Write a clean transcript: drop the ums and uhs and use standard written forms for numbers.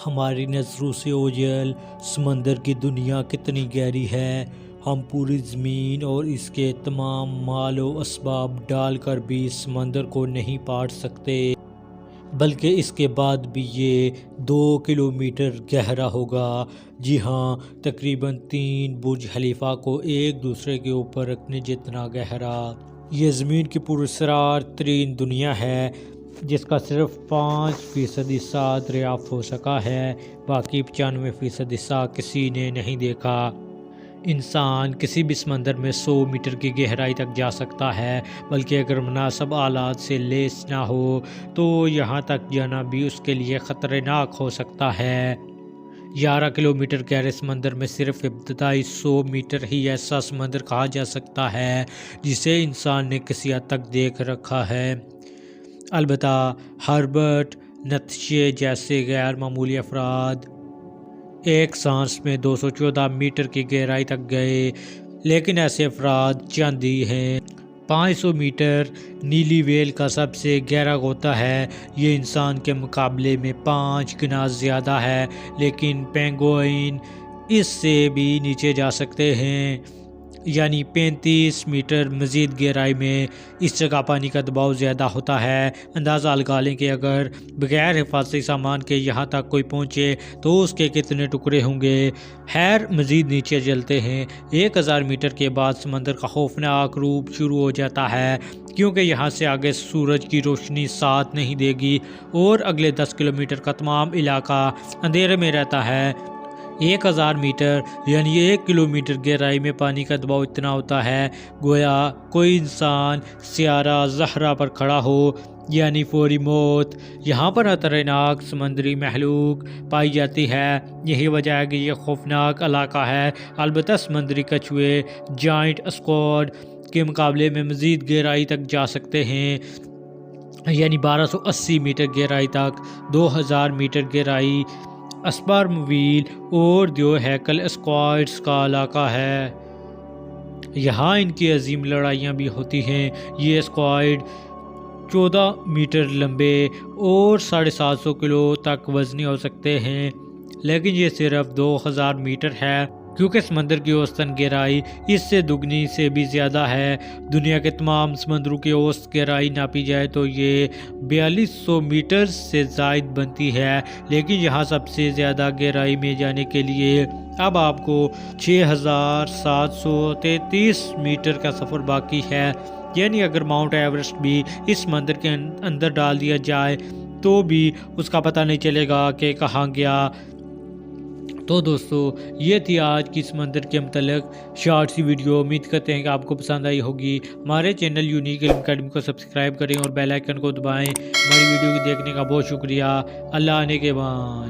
ہماری نظروں سے اوجھل سمندر کی دنیا کتنی گہری ہے۔ ہم پوری زمین اور اس کے تمام مال و اسباب ڈال کر بھی سمندر کو نہیں پاٹ سکتے، بلکہ اس کے بعد بھی یہ 2 کلومیٹر گہرا ہوگا۔ جی ہاں، تقریباً 3 برج خلیفہ کو ایک دوسرے کے اوپر رکھنے جتنا گہرا۔ یہ زمین کی پراسرار ترین دنیا ہے، جس کا صرف 5% حصہ دریافت ہو سکا ہے، باقی 95% حصہ کسی نے نہیں دیکھا۔ انسان کسی بھی سمندر میں 100 میٹر کی گہرائی تک جا سکتا ہے، بلکہ اگر مناسب آلات سے لیس نہ ہو تو یہاں تک جانا بھی اس کے لیے خطرناک ہو سکتا ہے۔ 11 کلومیٹر گہرے سمندر میں صرف ابتدائی 100 میٹر ہی ایسا سمندر کہا جا سکتا ہے جسے انسان نے کسی حد تک دیکھ رکھا ہے۔ البتہ ہربرٹ نیتشے جیسے غیر معمولی افراد ایک سانس میں 214 میٹر کی گہرائی تک گئے، لیکن ایسے افراد چند ہی ہیں۔ 500 میٹر نیلی ویل کا سب سے گہرا غوطہ ہے۔ یہ انسان کے مقابلے میں 5 گنا زیادہ ہے، لیکن پینگوئن اس سے بھی نیچے جا سکتے ہیں، یعنی 35 میٹر مزید گہرائی میں۔ اس جگہ پانی کا دباؤ زیادہ ہوتا ہے۔ اندازہ لگا لیں کہ اگر بغیر حفاظتی سامان کے یہاں تک کوئی پہنچے تو اس کے کتنے ٹکڑے ہوں گے۔ خیر، مزید نیچے چلتے ہیں۔ 1000 میٹر کے بعد سمندر کا خوفناک روپ شروع ہو جاتا ہے، کیونکہ یہاں سے آگے سورج کی روشنی ساتھ نہیں دے گی اور اگلے 10 کلومیٹر کا تمام علاقہ اندھیرے میں رہتا ہے۔ 1000 میٹر یعنی 1 کلومیٹر گہرائی میں پانی کا دباؤ اتنا ہوتا ہے گویا کوئی انسان سیارہ زہرہ پر کھڑا ہو، یعنی فوری موت۔ یہاں پر خطرناک سمندری مخلوق پائی جاتی ہے، یہی وجہ ہے کہ یہ خوفناک علاقہ ہے۔ البتہ سمندری کچھوے جائنٹ اسکوڈ کے مقابلے میں مزید گہرائی تک جا سکتے ہیں، یعنی 1280 میٹر گہرائی تک۔ 2000 میٹر گہرائی اسپرم ویل اور دیو ہیکل اسکواڈز کا علاقہ ہے۔ یہاں ان کی عظیم لڑائیاں بھی ہوتی ہیں۔ یہ اسکواڈ 14 میٹر لمبے اور 750 کلو تک وزنی ہو سکتے ہیں، لیکن یہ صرف 2000 میٹر ہے، کیونکہ سمندر کی اوسطن گہرائی اس سے دگنی سے بھی زیادہ ہے۔ دنیا کے تمام سمندروں کی اوسط گہرائی ناپی جائے تو یہ 4200 میٹر سے زائد بنتی ہے، لیکن یہاں سب سے زیادہ گہرائی میں جانے کے لیے اب آپ کو 6733 میٹر کا سفر باقی ہے، یعنی اگر ماؤنٹ ایورسٹ بھی اس سمندر کے اندر ڈال دیا جائے تو بھی اس کا پتہ نہیں چلے گا کہ کہاں گیا۔ تو دوستو، یہ تھی آج کی سمندر کے متعلق شارٹ سی ویڈیو۔ امید کرتے ہیں کہ آپ کو پسند آئی ہوگی۔ ہمارے چینل یونیک علم اکیڈمی کو سبسکرائب کریں اور بیل آئیکن کو دبائیں۔ ہماری ویڈیو کو دیکھنے کا بہت شکریہ۔ اللہ نے کے بعد